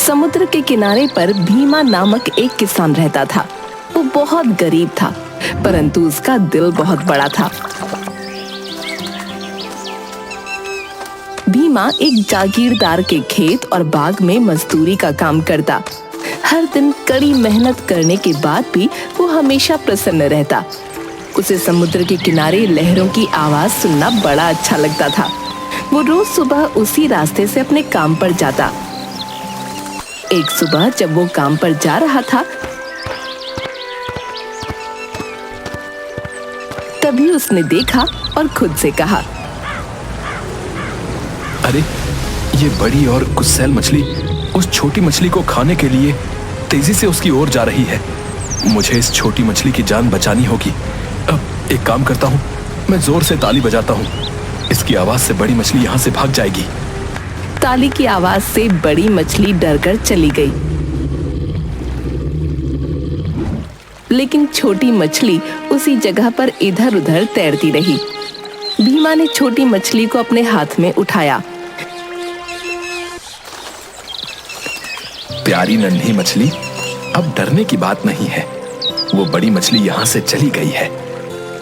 समुद्र के किनारे पर भीमा नामक एक किसान रहता था। वो बहुत गरीब था, परंतु उसका दिल बहुत बड़ा था। भीमा एक जागीरदार के खेत और बाग में मजदूरी का काम करता। हर दिन कड़ी मेहनत करने के बाद भी वो हमेशा प्रसन्न रहता। उसे समुद्र के किनारे लहरों की आवाज सुनना बड़ा अच्छा लगता था। वो रोज सुबह उसी रास्ते से अपने काम पर जाता। एक सुबह जब वो काम पर जा रहा था, तभी उसने देखा और खुद से कहा, अरे, ये बड़ी और गुस्सैल मछली उस छोटी मछली को खाने के लिए तेजी से उसकी ओर जा रही है। मुझे इस छोटी मछली की जान बचानी होगी। अब एक काम करता हूँ, मैं जोर से ताली बजाता हूँ। इसकी आवाज से बड़ी मछली यहाँ से भाग जाएगी। ताली की आवाज से बड़ी मछली डरकर चली गई, लेकिन छोटी मछली उसी जगह पर इधर उधर तैरती रही। भीमा ने छोटी मछली को अपने हाथ में उठाया। प्यारी नन्ही मछली, अब डरने की बात नहीं है। वो बड़ी मछली यहाँ से चली गई है।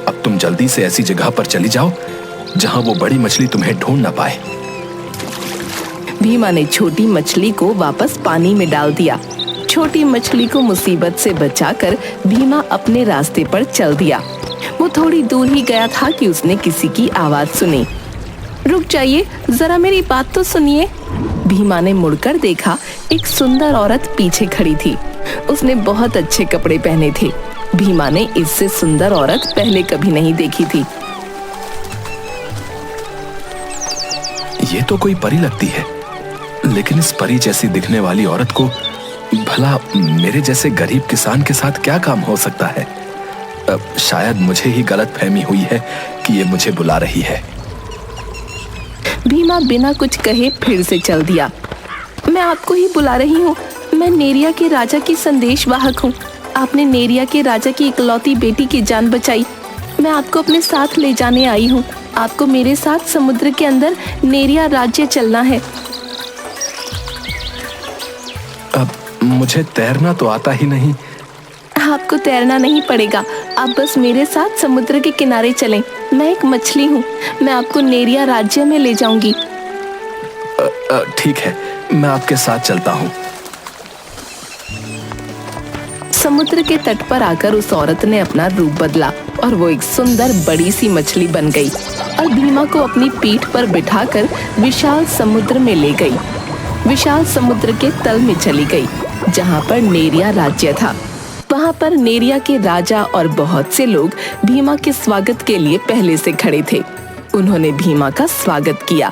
अब तुम जल्दी से ऐसी जगह पर चली जाओ जहां वो बड़ी मछली तुम्हें ढूंढ ना पाए। भीमा ने छोटी मछली को वापस पानी में डाल दिया। छोटी मछली को मुसीबत से बचाकर भीमा अपने रास्ते पर चल दिया। वो थोड़ी दूर ही गया था कि उसने किसी की आवाज सुनी। रुक जाइए, जरा मेरी बात तो सुनिए। भीमा ने मुड़कर देखा, एक सुंदर औरत पीछे खड़ी थी। उसने बहुत अच्छे कपड़े पहने थे। भीमा ने इससे सुंदर औरत पहले कभी नहीं देखी थी। ये तो कोई परी लगती है, लेकिन इस परी जैसी दिखने वाली औरत को भला मेरे जैसे गरीब किसान के साथ क्या काम हो सकता है? शायद मुझे ही गलतफहमी हुई है कि ये मुझे बुला रही है। भीमा बिना कुछ कहे फिर से चल दिया। मैं आपको ही बुला रही हूँ। मैं नेरिया के राजा की संदेशवाहक हूँ। आपने नेरिया के राजा की इकलौती बेटी की जान बचाई। मैं आपको अपने साथ ले जाने आई हूँ। आपको मेरे साथ समुद्र के अंदर नेरिया राज्य चलना है। अब मुझे तैरना तो आता ही नहीं। आपको तैरना नहीं पड़ेगा, आप बस मेरे साथ समुद्र के किनारे चलें। मैं एक मछली हूँ, मैं आपको नेरिया राज्य में ले जाऊंगी। ठीक है, मैं आपके साथ चलता हूँ। समुद्र के तट पर आकर उस औरत ने अपना रूप बदला और वो एक सुंदर बड़ी सी मछली बन गई और भीमा को अपनी पीठ पर बिठाकर विशाल समुद्र में ले गई। विशाल समुद्र के तल में चली गई, जहाँ पर नेरिया राज्य था। वहाँ पर नेरिया के राजा और बहुत से लोग भीमा के स्वागत के लिए पहले से खड़े थे। उन्होंने भीमा का स्वागत किया।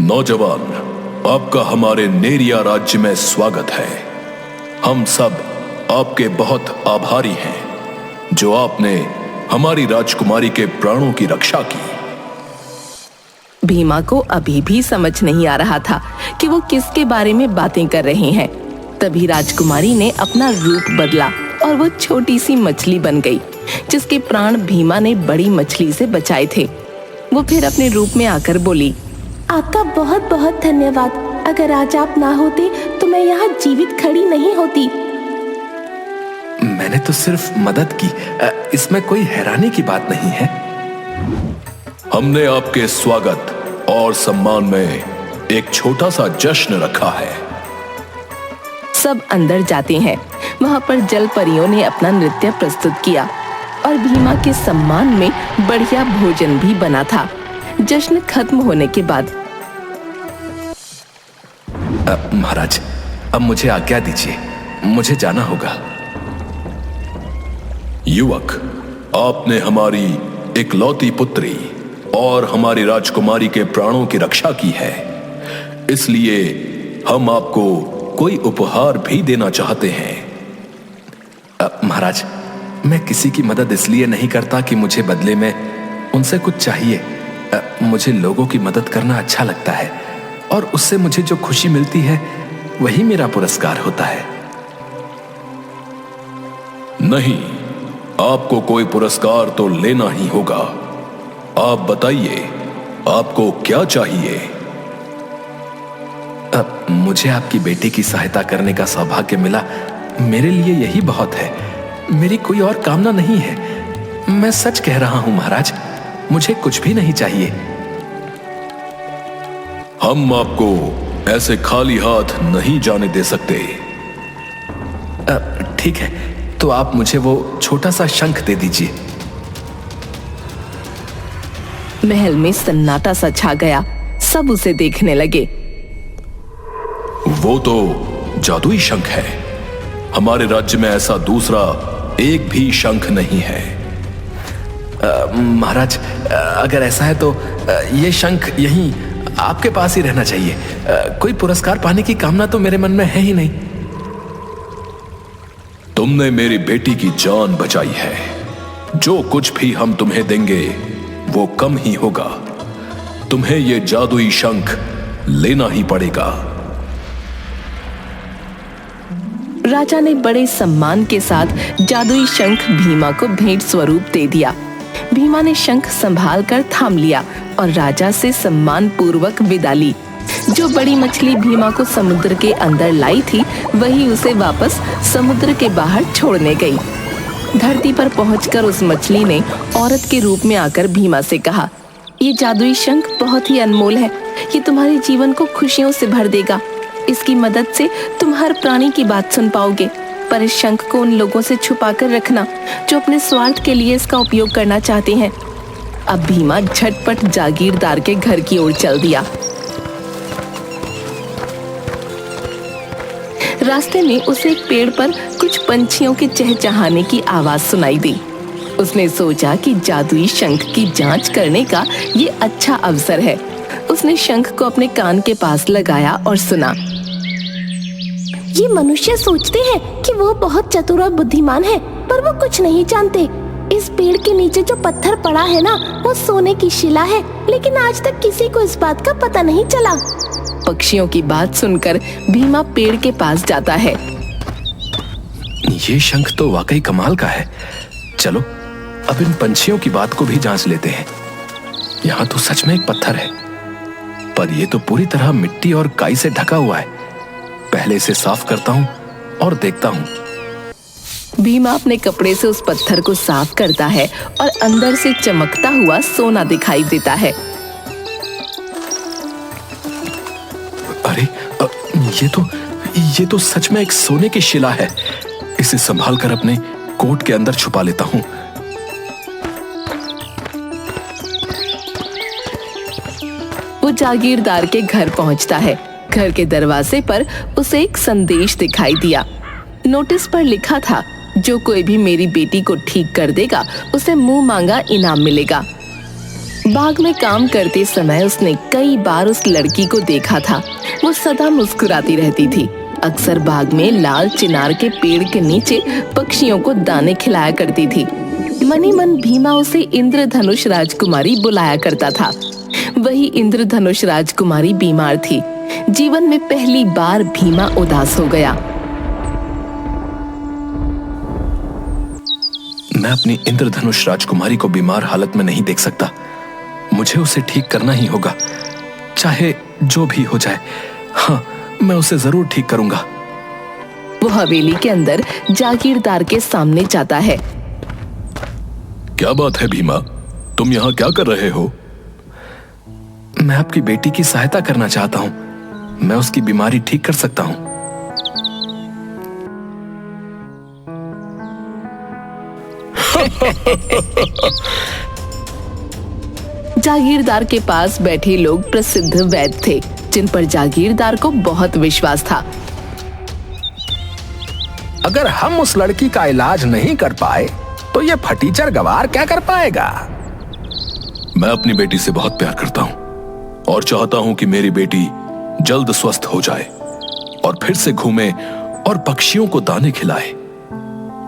नौजवान, आपका हमारे नेरिया राज्य में स्वागत है। हम सब आपके बहुत आभारी हैं जो आपने हमारी राजकुमारी के प्राणों की रक्षा की। भीमा को अभी भी समझ नहीं आ रहा था कि वो किसके बारे में बातें कर रहे हैं। तभी राजकुमारी ने अपना रूप बदला और वो छोटी सी मछली बन गई, जिसके प्राण भीमा ने बड़ी मछली से बचाए थे। वो फिर अपने रूप में आकर बोली, आपका बहुत बहुत धन्यवाद। अगर आज आप ना होते तो मैं यहाँ जीवित खड़ी नहीं होती। मैंने तो सिर्फ मदद की, इसमें कोई हैरानी की बात नहीं है। हमने आपके स्वागत और सम्मान में एक छोटा सा जश्न रखा है। सब अंदर जाते हैं। वहाँ पर जल परियों ने अपना नृत्य प्रस्तुत किया और भीमा के सम्मान में बढ़िया भोजन भी बना था। जश्न खत्म होने के बाद, महाराज, अब मुझे आज्ञा दीजिए, मुझे जाना होगा। युवक, आपने हमारी इकलौती पुत्री और हमारी राजकुमारी के प्राणों की रक्षा की है, इसलिए हम आपको कोई उपहार भी देना चाहते हैं। महाराज, मैं किसी की मदद इसलिए नहीं करता कि मुझे बदले में उनसे कुछ चाहिए। मुझे लोगों की मदद करना अच्छा लगता है और उससे मुझे जो खुशी मिलती है वही मेरा पुरस्कार होता है। नहीं, आपको कोई पुरस्कार तो लेना ही होगा। आप बताइए, आपको क्या चाहिए? मुझे आपकी बेटी की सहायता करने का सौभाग्य मिला, मेरे लिए यही बहुत है। मेरी कोई और कामना नहीं है। मैं सच कह रहा हूं महाराज, मुझे कुछ भी नहीं चाहिए। हम आपको ऐसे खाली हाथ नहीं जाने दे सकते। ठीक है, तो आप मुझे वो छोटा सा शंख दे दीजिए। महल में सन्नाटा सा छा गया। सब उसे देखने लगे। वो तो जादुई शंख है। हमारे राज्य में ऐसा दूसरा एक भी शंख नहीं है। महाराज, अगर ऐसा है तो ये शंख यहीं आपके पास ही रहना चाहिए। कोई पुरस्कार पाने की कामना तो मेरे मन में है ही नहीं। तुमने मेरी बेटी की जान बचाई है। जो कुछ भी हम तुम्हें देंगे वो कम ही होगा। तुम्हें ये जादुई शंख लेना ही पड़ेगा। राजा ने बड़े सम्मान के साथ जादुई शंख भीमा को भेंट स्वरूप दे दिया। भीमा ने शंख संभाल कर थाम लिया और राजा से सम्मान पूर्वक विदा ली। जो बड़ी मछली भीमा को समुद्र के अंदर लाई थी, वही उसे वापस समुद्र के बाहर छोड़ने गई। धरती पर पहुंचकर उस मछली ने औरत के रूप में आकर भीमा से कहा, ये जादुई शंख बहुत ही अनमोल है। ये तुम्हारे जीवन को खुशियों से भर देगा। इसकी मदद से तुम हर प्राणी की बात सुन पाओगे। पर इस शंख को उन लोगों से छुपा कर रखना जो अपने स्वार्थ के लिए इसका उपयोग करना चाहते हैं। अब भीमा झटपट जागीरदार के घर की ओर चल दिया। रास्ते में उसे एक पेड़ पर कुछ पंछियों के चहचहाने की आवाज सुनाई दी। उसने सोचा कि जादुई शंख की जांच करने का ये अच्छा अवसर है। उसने शंख को अपने कान के पास लगाया और सुना। ये मनुष्य सोचते हैं कि वो बहुत चतुर और बुद्धिमान है, पर वो कुछ नहीं जानते। इस पेड़ के नीचे जो पत्थर पड़ा है ना, वो सोने की शिला है, लेकिन आज तक किसी को इस बात का पता नहीं चला। पक्षियों की बात सुनकर भीमा पेड़ के पास जाता है। ये शंख तो वाकई कमाल का है। चलो अब इन पंछियों की बात को भी जांच लेते हैं। यहाँ तो सच में एक पत्थर है, पर यह तो पूरी तरह मिट्टी और काई से ढका हुआ है। पहले इसे साफ करता हूँ और देखता हूँ। भीमा अपने कपड़े से उस पत्थर को साफ करता है और अंदर से चमकता हुआ सोना दिखाई देता है। अरे ये तो सच में एक सोने की शिला है। इसे संभाल कर अपने कोट के अंदर छुपा लेता हूँ। वो जागीरदार के घर पहुंचता है। घर के दरवाजे पर उसे एक संदेश दिखाई दिया। नोटिस पर लिखा था, जो कोई भी मेरी बेटी को ठीक कर देगा उसे मुंह मांगा इनाम मिलेगा। बाग में काम करते समय उसने कई बार उस लड़की को देखा था। वो सदा मुस्कुराती रहती थी। अक्सर बाग में लाल चिनार के पेड़ के नीचे पक्षियों को दाने खिलाया करती थी। मनी मन भीमा उसे इंद्रधनुष राजकुमारी बुलाया करता था। वही इंद्रधनुष राजकुमारी बीमार थी। जीवन में पहली बार भीमा उदास हो गया। मैं अपनी इंद्रधनुष राजकुमारी को बीमार हालत में नहीं देख सकता। मुझे उसे ठीक करना ही होगा, चाहे जो भी हो जाए। हाँ, मैं उसे जरूर ठीक करूंगा। वो हवेली के अंदर जागीरदार के सामने जाता है। क्या बात है भीमा, तुम यहाँ क्या कर रहे हो? मैं आपकी बेटी की सहायता करना चाहता हूँ। मैं उसकी बीमारी ठीक कर सकता हूँ। जागीरदार के पास बैठे लोग प्रसिद्ध वैद्य थे, जिन पर जागीरदार को बहुत विश्वास था। अगर हम उस लड़की का इलाज नहीं कर पाए तो ये फटीचर गवार क्या कर पाएगा? मैं अपनी बेटी से बहुत प्यार करता हूँ और चाहता हूँ कि मेरी बेटी जल्द स्वस्थ हो जाए और फिर से घूमे और पक्षियों को दाने खिलाए,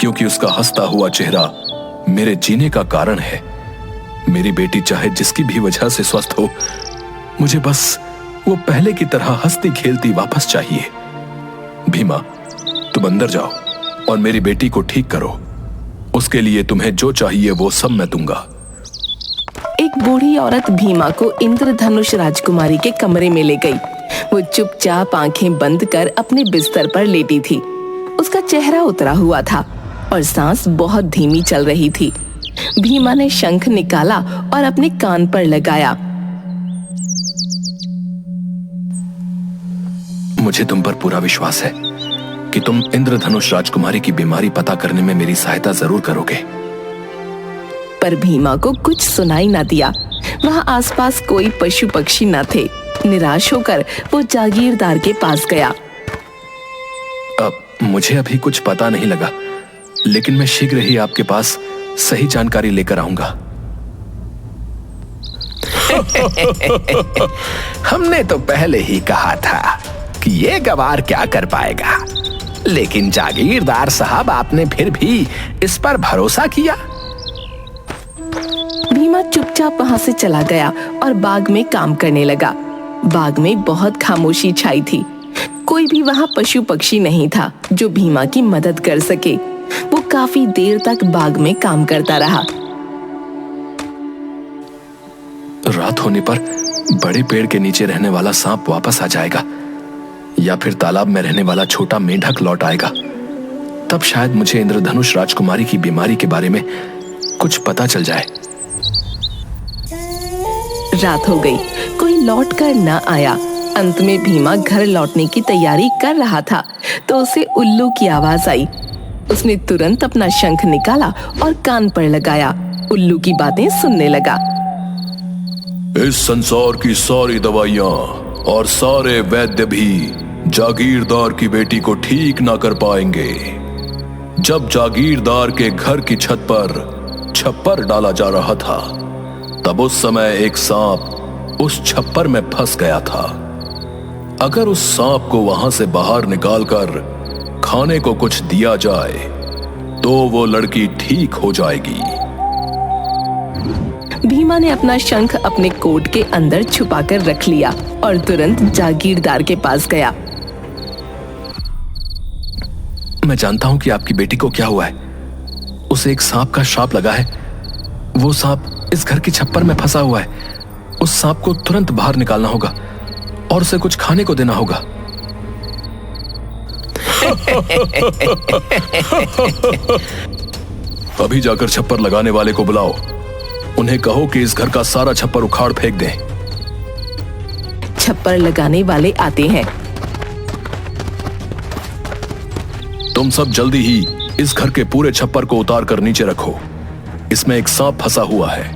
क्योंकि उसका हंसता हुआ चेहरा मेरे जीने का कारण है। मेरी बेटी चाहे जिसकी भी वजह से स्वस्थ हो, मुझे बस वो पहले की तरह हंसती खेलती वापस चाहिए। भीमा, तुम अंदर जाओ और मेरी बेटी को ठीक करो। उसके लिए तुम्हें जो चाहिए वो सब मैं दूंगा। एक बूढ़ी औरत भीमा को इंद्रधनुष राजकुमारी के कमरे में ले गई। वो चुपचाप आंखें बंद कर अपने बिस्तर पर लेटी थी। उसका चेहरा उतरा हुआ था और सांस बहुत धीमी चल रही थी। भीमा ने शंख निकाला और अपने कान पर लगाया। मुझे तुम पर पूरा विश्वास है कि तुम इंद्रधनुष राजकुमारी की बीमारी पता करने में मेरी सहायता जरूर करोगे। पर भीमा को कुछ सुनाई ना दिया। वहां आसपास कोई पशु पक्षी न थे। निराश होकर वो जागीरदार के पास गया। अब मुझे अभी कुछ पता नहीं लगा, लेकिन मैं शीघ्र ही आपके पास सही जानकारी लेकर आऊंगा। हमने तो पहले ही कहा था कि ये गवार क्या कर पाएगा, लेकिन जागीरदार साहब आपने फिर भी इस पर भरोसा किया। भीमा चुपचाप वहां से चला गया और बाग में काम करने लगा। बाग में बहुत खामोशी छाई थी। कोई भी वहां पशु पक्षी नहीं था जो भीमा की मदद कर सके। वो काफी देर तक बाग में काम करता रहा। रात होने पर बड़े पेड़ के नीचे रहने वाला सांप वापस आ जाएगा, या फिर तालाब में रहने वाला छोटा मेंढक लौट आएगा। तब शायद मुझे इंद्रधनुष राजकुमारी की बीमारी के बारे में कुछ पता चल जाए। रात हो गई, कोई लौट कर न आया। अंत में भीमा घर लौटने की तैयारी कर रहा था तो उसे उल्लू की आवाज आई। उसने तुरंत अपना शंख निकाला और कान पर लगाया। उल्लू की बातें सुनने लगा। इस संसार की सारी दवाइयां और सारे वैद्य भी जागीरदार की बेटी को ठीक ना कर पाएंगे। जब जागीरदार के घर की छत पर छप्पर डाला जा रहा था, तब उस समय एक सांप उस छप्पर में फंस गया था। अगर उस सांप को वहां से बाहर निकालकर खाने को कुछ दिया जाए तो वो लड़की ठीक हो जाएगी। भीमा ने अपना शंख अपने कोट के अंदर छुपाकर रख लिया और तुरंत जागीरदार के पास गया। मैं जानता हूं कि आपकी बेटी को क्या हुआ है। उसे एक सांप का श्राप लगा है। वो सांप इस घर की छप्पर में फंसा हुआ है। उस सांप को तुरंत बाहर निकालना होगा और उसे कुछ खाने को देना होगा। अभी जाकर छप्पर लगाने वाले को बुलाओ। उन्हें कहो कि इस घर का सारा छप्पर उखाड़ फेंक दें। छप्पर लगाने वाले आते हैं। तुम सब जल्दी ही इस घर के पूरे छप्पर को उतार कर नीचे रखो। इसमें एक सांप फंसा हुआ है।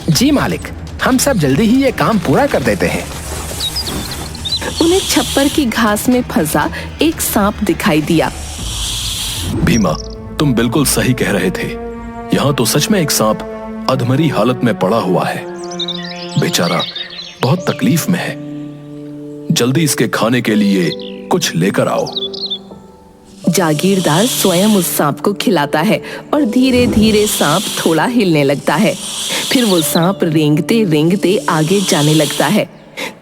जी मालिक, हम सब जल्दी ही ये काम पूरा कर देते हैं। उन्हें छप्पर की घास में फंसा एक सांप दिखाई दिया। भीमा, तुम बिल्कुल सही कह रहे थे। यहाँ तो सच में एक सांप अधमरी हालत में पड़ा हुआ है। बेचारा बहुत तकलीफ में है। जल्दी इसके खाने के लिए कुछ लेकर आओ। जागीरदार स्वयं उस सांप को खिलाता है और धीरे धीरे सांप थोड़ा हिलने लगता है। फिर वो सांप रेंगते रेंगते आगे जाने लगता है।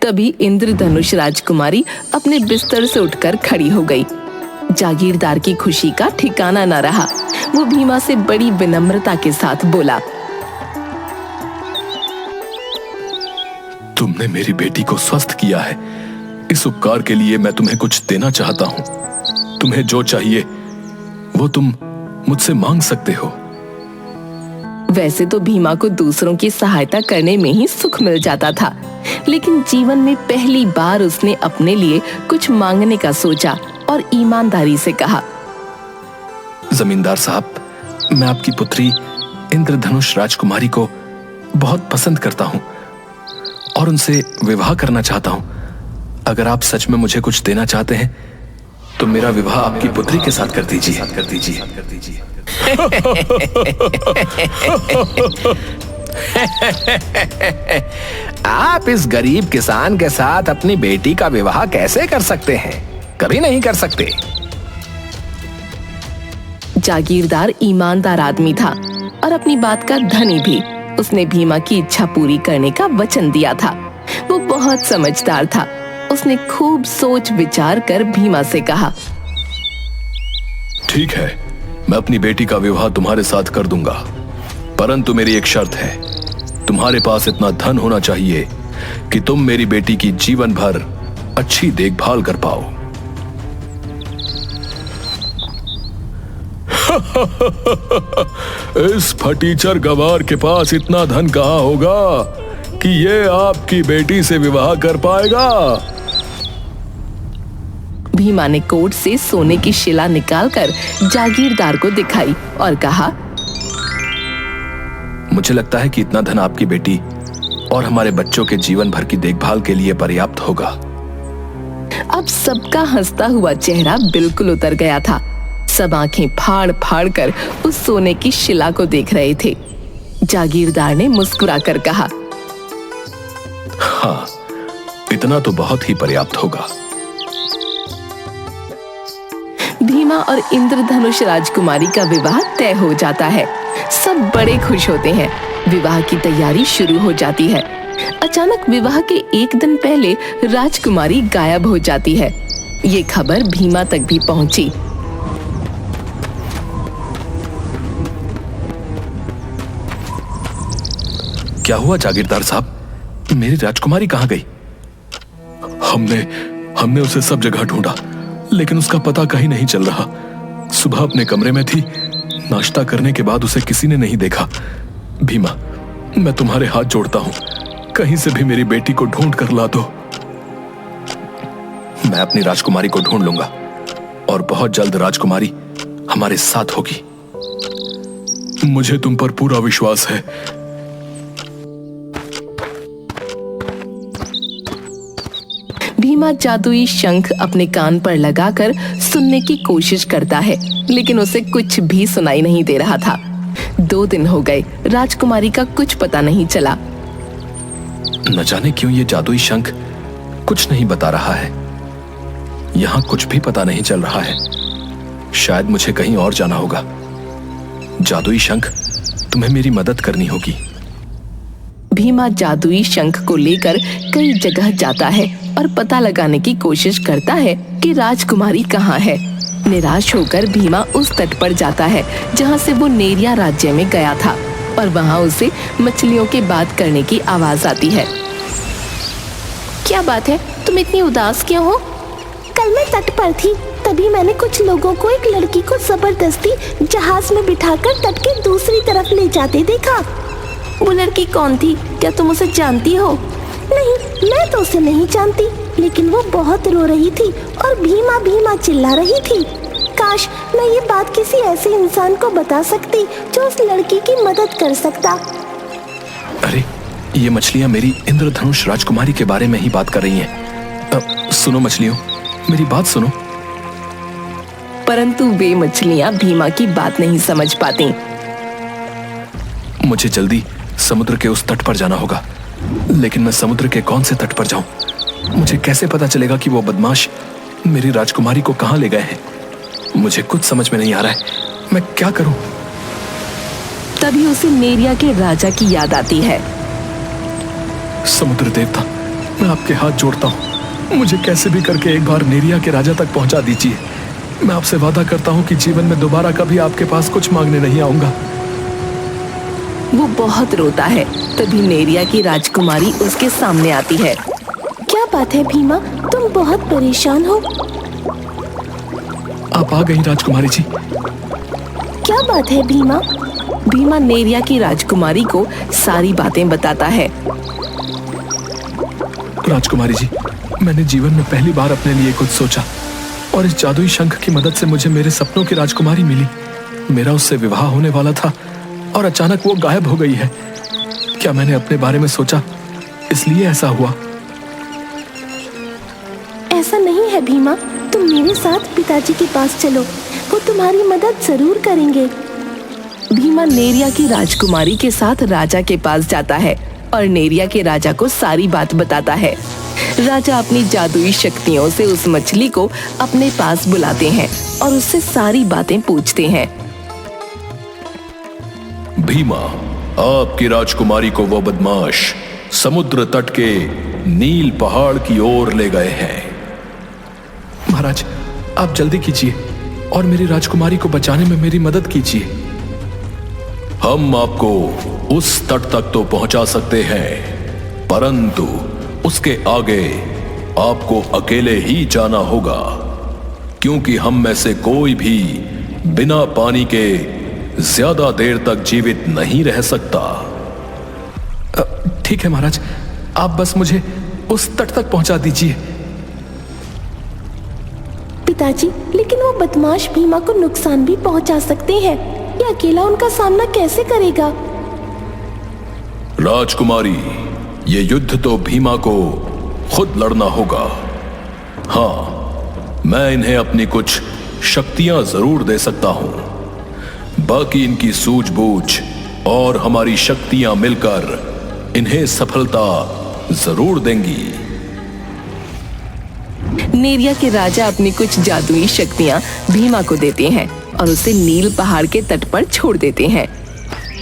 तभी इंद्रधनुष राजकुमारी अपने बिस्तर से उठकर खड़ी हो गई। जागीरदार की खुशी का ठिकाना न रहा। वो भीमा से बड़ी विनम्रता के साथ बोला, तुमने मेरी बेटी को स्वस्थ किया है। इस उपकार के लिए मैं तुम्हें कुछ देना चाहता हूँ। तुम्हें जो चाहिए वो तुम मुझसे मांग सकते हो। वैसे तो भीमा को दूसरों की सहायता करने में ही सुख मिल जाता था, लेकिन जीवन में पहली बार उसने अपने लिए कुछ मांगने का सोचा और ईमानदारी से कहा, जमींदार साहब, मैं आपकी पुत्री इंद्रधनुष राजकुमारी को बहुत पसंद करता हूँ और उनसे विवाह करना चाहता हूँ। अगर आप सच में मुझे कुछ देना चाहते हैं तो मेरा विवाह आपकी पुत्री के साथ कर दीजिए। आप इस गरीब किसान के साथ अपनी बेटी का विवाह कैसे कर सकते हैं? कभी नहीं कर सकते। जागीरदार ईमानदार आदमी था और अपनी बात का धनी भी। उसने भीमा की इच्छा पूरी करने का वचन दिया था। वो बहुत समझदार था। उसने खूब सोच विचार कर भीमा से कहा, ठीक है, मैं अपनी बेटी का विवाह तुम्हारे साथ कर दूंगा, परंतु मेरी एक शर्त है। तुम्हारे पास इतना धन होना चाहिए कि तुम मेरी बेटी की जीवन भर अच्छी देखभाल कर पाओ। इस फटीचर गवार के पास इतना धन कहां होगा कि ये आपकी बेटी से विवाह कर पाएगा? भीमा ने कोट से सोने की शिला निकालकर जागीरदार को दिखाई और कहा, मुझे लगता है कि इतना धन आपकी बेटी और हमारे बच्चों के जीवन भर की देखभाल के लिए पर्याप्त होगा। अब सबका हंसता हुआ चेहरा बिल्कुल उतर गया था। सब आंखें फाड़ फाड़ कर उस सोने की शिला को देख रहे थे। जागीरदार ने मुस्कुराकर कहा, हाँ, इतना तो बहुत ही पर्याप्त होगा। भीमा और इंद्रधनुष राजकुमारी का विवाह तय हो जाता है। सब बड़े खुश होते हैं। विवाह की तैयारी शुरू हो जाती है। अचानक विवाह के एक दिन पहले राजकुमारी गायब हो जाती है। ये खबर भीमा तक भी पहुंची। क्या हुआ जागीरदार साहब, मेरी राजकुमारी कहाँ गई? हमने उसे सब जगह ढूंढा, लेकिन उसका पता कहीं नहीं चल रहा। सुबह अपने कमरे में थी, नाश्ता करने के बाद उसे किसी ने नहीं देखा। भीमा, मैं तुम्हारे हाथ जोड़ता हूं, कहीं से भी मेरी बेटी को ढूंढ कर ला दो। मैं अपनी राजकुमारी को ढूंढ लूंगा और बहुत जल्द राजकुमारी हमारे साथ होगी। मुझे तुम पर पूरा विश्वास है। भीमा जादुई शंख अपने कान पर लगाकर सुनने की कोशिश करता है, लेकिन उसे कुछ भी सुनाई नहीं दे रहा था। 2 दिन हो गए, राजकुमारी का कुछ पता नहीं चला। न जाने क्यों ये जादुई शंख कुछ नहीं बता रहा है। यहां कुछ भी पता नहीं चल रहा है। शायद मुझे कहीं और जाना होगा। जादुई शंख, तुम्हें मेरी मदद करनी होगी। भीमा जादुई शंख को लेकर कई जगह जाता है और पता लगाने की कोशिश करता है कि राजकुमारी कहाँ है। निराश होकर भीमा उस तट पर जाता है जहाँ से वो नेरिया राज्य में गया था, और वहाँ उसे मछलियों के बात करने की आवाज आती है। क्या बात है, तुम इतनी उदास क्यों हो? कल मैं तट पर थी, तभी मैंने कुछ लोगों को एक लड़की को जबरदस्ती जहाज में बिठाकर तट के दूसरी तरफ ले जाते देखा। वो लड़की कौन थी? क्या तुम उसे जानती हो? नहीं, मैं तो उसे नहीं जानती, लेकिन वो बहुत रो रही थी और भीमा भीमा चिल्ला रही थी। काश मैं ये बात किसी ऐसे इंसान को बता सकती जो उस लड़की की मदद कर सकता। अरे, ये मछलियां मेरी इंद्रधनुष राजकुमारी के बारे में ही बात कर रही हैं। सुनो मछलियों, मेरी बात सुनो। परंतु वे मछलियां भीमा की बात नहीं समझ पाती। मुझे जल्दी समुद्र के उस तट पर जाना होगा, लेकिन मैं समुद्र के कौन से तट पर जाऊं? मुझे कैसे पता चलेगा कि वो बदमाश मेरी राजकुमारी को कहां ले गए हैं? मुझे कुछ समझ में नहीं आ रहा है। मैं क्या करूं? तभी उसे नेरिया के राजा की याद आती है। समुद्र देवता, मैं आपके हाथ जोड़ता हूँ, मुझे कैसे भी करके एक बार नेरिया के राजा तक पहुंचा दीजिए। मैं आपसे वादा करता हूँ कि जीवन में दोबारा कभी आपके पास कुछ मांगने नहीं आऊंगा। वो बहुत रोता है। तभी नेरिया की राजकुमारी उसके सामने आती है। क्या बात है भीमा, तुम बहुत परेशान हो? आप आ गई राजकुमारी जी। क्या बात है भीमा? भीमा नेरिया की राजकुमारी को सारी बातें बताता है। राजकुमारी जी, मैंने जीवन में पहली बार अपने लिए कुछ सोचा, और इस जादुई शंख की मदद से मुझे मेरे सपनों की राजकुमारी मिली। मेरा उससे विवाह होने वाला था और अचानक वो गायब हो गई है। क्या मैंने अपने बारे में सोचा, इसलिए ऐसा हुआ? ऐसा नहीं है भीमा, तुम मेरे साथ पिताजी के पास चलो, वो तुम्हारी मदद जरूर करेंगे। भीमा नेरिया की राजकुमारी के साथ राजा के पास जाता है और नेरिया के राजा को सारी बात बताता है। राजा अपनी जादुई शक्तियों से उस मछली को अपने पास बुलाते हैं और उससे सारी बातें पूछते हैं। भीमा, आपकी राजकुमारी को वो बदमाश समुद्र तट के नील पहाड़ की ओर ले गए हैं। महाराज, आप जल्दी कीजिए और मेरी राजकुमारी को बचाने में मेरी मदद कीजिए। हम आपको उस तट तक तो पहुंचा सकते हैं, परंतु उसके आगे आपको अकेले ही जाना होगा, क्योंकि हम में से कोई भी बिना पानी के ज्यादा देर तक जीवित नहीं रह सकता। ठीक है महाराज, आप बस मुझे उस तट तक पहुंचा दीजिए। पिताजी, लेकिन वो बदमाश भीमा को नुकसान भी पहुंचा सकते हैं। ये अकेला उनका सामना कैसे करेगा? राजकुमारी, ये युद्ध तो भीमा को खुद लड़ना होगा। हाँ, मैं इन्हें अपनी कुछ शक्तियां जरूर दे सकता हूं, बाकी इनकी सूझबूझ और हमारी शक्तियां मिलकर इन्हें सफलता जरूर देंगी। नेरिया के राजा अपनी कुछ जादुई शक्तियां भीमा को देते हैं और उसे नील पहाड़ के तट पर छोड़ देते हैं।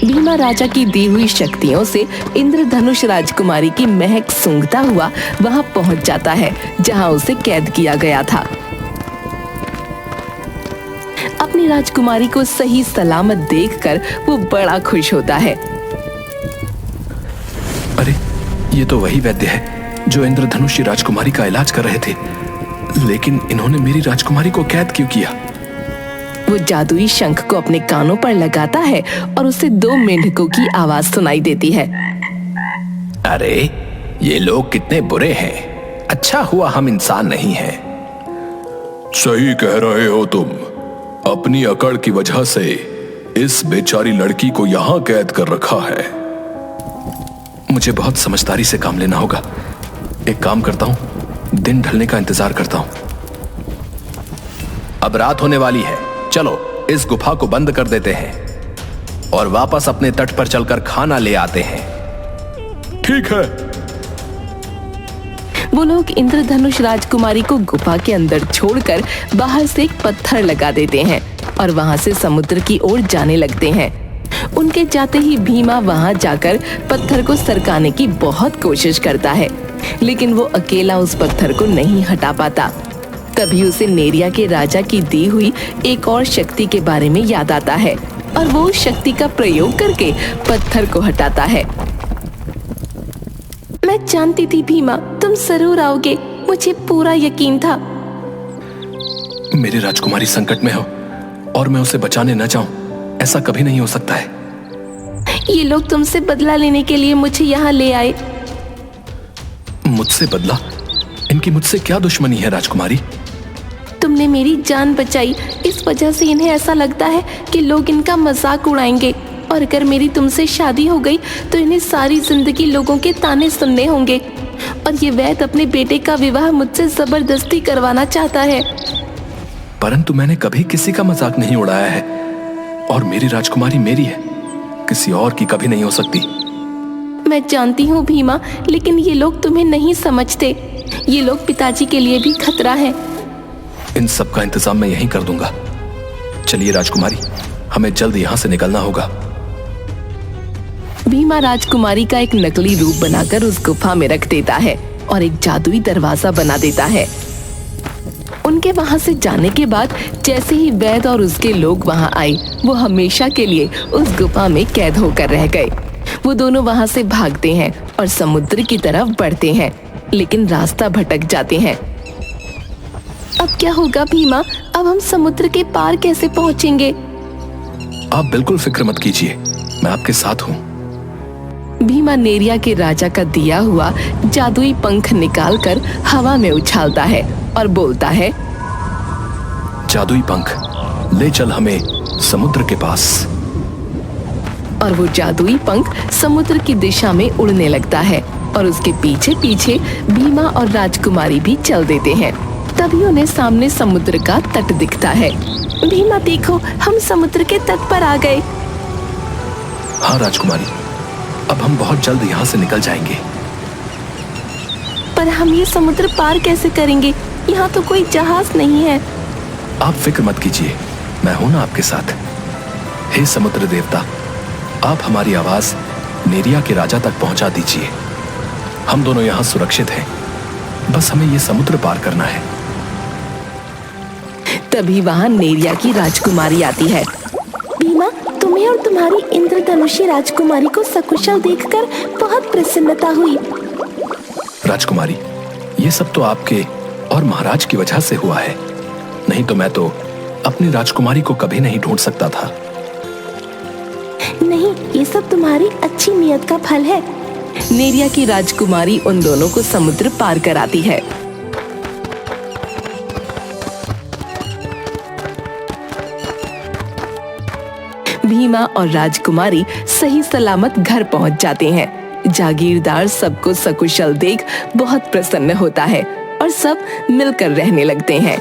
भीमा राजा की दी हुई शक्तियों से इंद्रधनुष राजकुमारी की महक सूंघता हुआ वहां पहुंच जाता है जहां उसे कैद किया गया था। अपनी राजकुमारी को सही सलामत देखकर वो बड़ा खुश होता है। अरे, ये तो वही वैद्य है जो इंद्रधनुषी राजकुमारी का इलाज कर रहे थे, लेकिन इन्होंने मेरी राजकुमारी को कैद क्यों किया? वो जादुई शंख को अपने कानों पर लगाता है और उसे 2 मेंढकों की आवाज सुनाई देती है। अरे, ये लोग कितने बुरे हैं। अच्छा हुआ हम इंसान नहीं हैं। सही कह रहे हो तुम। अपनी अकड़ की वजह से इस बेचारी लड़की को यहां कैद कर रखा है। मुझे बहुत समझदारी से काम लेना होगा। एक काम करता हूं, दिन ढलने का इंतजार करता हूं। अब रात होने वाली है, चलो इस गुफा को बंद कर देते हैं और वापस अपने तट पर चलकर खाना ले आते हैं। ठीक है। वो लोग इंद्रधनुष राजकुमारी को गुफा के अंदर छोड़कर बाहर से एक पत्थर लगा देते हैं और वहां से समुद्र की ओर जाने लगते हैं। उनके जाते ही भीमा वहां जाकर पत्थर को सरकाने की बहुत कोशिश करता है, लेकिन वो अकेला उस पत्थर को नहीं हटा पाता। तभी उसे नेरिया के राजा की दी हुई एक और शक्ति के बारे में याद आता है और वो उस शक्ति का प्रयोग करके पत्थर को हटाता है। मैं जानती थी भीमा, तुम जरूर आओगे, मुझे पूरा यकीन था। मेरी राजकुमारी संकट में हो और मैं उसे बचाने न जाऊं, ऐसा कभी नहीं हो सकता है। ये लोग तुमसे बदला लेने के लिए मुझे यहाँ ले आए। मुझसे बदला? इनकी मुझसे क्या दुश्मनी है राजकुमारी? तुमने मेरी जान बचाई, इस वजह से इन्हें ऐसा लगता है कि लोग इनका मजाक उड़ाएंगे, और अगर मेरी तुमसे शादी हो गई तो इन्हें सारी जिंदगी लोगों के ताने सुनने होंगे। और ये वैद्य अपने बेटे का विवाह मुझसे जबरदस्ती करवाना चाहता है। परंतु मैंने कभी किसी का मजाक नहीं उड़ाया है और मेरी राजकुमारी मेरी है, किसी और की कभी नहीं हो सकती। मैं जानती हूँ भीमा, लेकिन ये लोग तुम्हें नहीं समझते। ये लोग पिताजी के लिए भी खतरा है। इन सब का इंतजाम मैं यहीं कर दूंगा। चलिए राजकुमारी, हमें जल्द यहाँ से निकलना होगा। भीमा राजकुमारी का एक नकली रूप बनाकर उस गुफा में रख देता है और एक जादुई दरवाजा बना देता है। उनके वहां से जाने के बाद जैसे ही वैद्य और उसके लोग वहां आए, वो हमेशा के लिए उस गुफा में कैद होकर रह गए। वो दोनों वहां से भागते हैं और समुद्र की तरफ बढ़ते हैं, लेकिन रास्ता भटक जाते हैं। अब क्या होगा भीमा? अब हम समुद्र के पार कैसे पहुंचेंगे? आप बिल्कुल फिक्र मत कीजिए, मैं आपके साथ हूँ। भीमा नेरिया के राजा का दिया हुआ जादुई पंख निकालकर हवा में उछालता है और बोलता है, जादुई पंख, ले चल हमें समुद्र के पास। और वो जादुई पंख समुद्र की दिशा में उड़ने लगता है और उसके पीछे पीछे भीमा और राजकुमारी भी चल देते हैं। तभी उन्हें सामने समुद्र का तट दिखता है। भीमा देखो, हम समुद्र के तट पर आ गए। हाँ राजकुमारी, अब हम बहुत जल्द यहाँ से निकल जाएंगे। पर हम ये समुद्र पार कैसे करेंगे? यहाँ तो कोई जहाज नहीं है। आप फिक्र मत कीजिए, मैं हूं ना आपके साथ। हे समुद्र देवता, आप हमारी आवाज नेरिया के राजा तक पहुंचा दीजिए। हम दोनों यहाँ सुरक्षित हैं, बस हमें ये समुद्र पार करना है। तभी वहाँ नेरिया की राजकुमारी आती है। भीमा, तुम्हें और तुम्हारी इंद्रधनुषी राजकुमारी को सकुशल देखकर बहुत प्रसन्नता हुई। राजकुमारी, ये सब तो आपके और महाराज की वजह से हुआ है, नहीं तो मैं तो अपनी राजकुमारी को कभी नहीं ढूंढ सकता था। नहीं, ये सब तुम्हारी अच्छी नियत का फल है। नेरिया की राजकुमारी उन दोनों को समुद्र पार कराती है। भीमा और राजकुमारी सही सलामत घर पहुंच जाते हैं। जागीरदार सबको सकुशल देख बहुत प्रसन्न होता है और सब मिलकर रहने लगते हैं।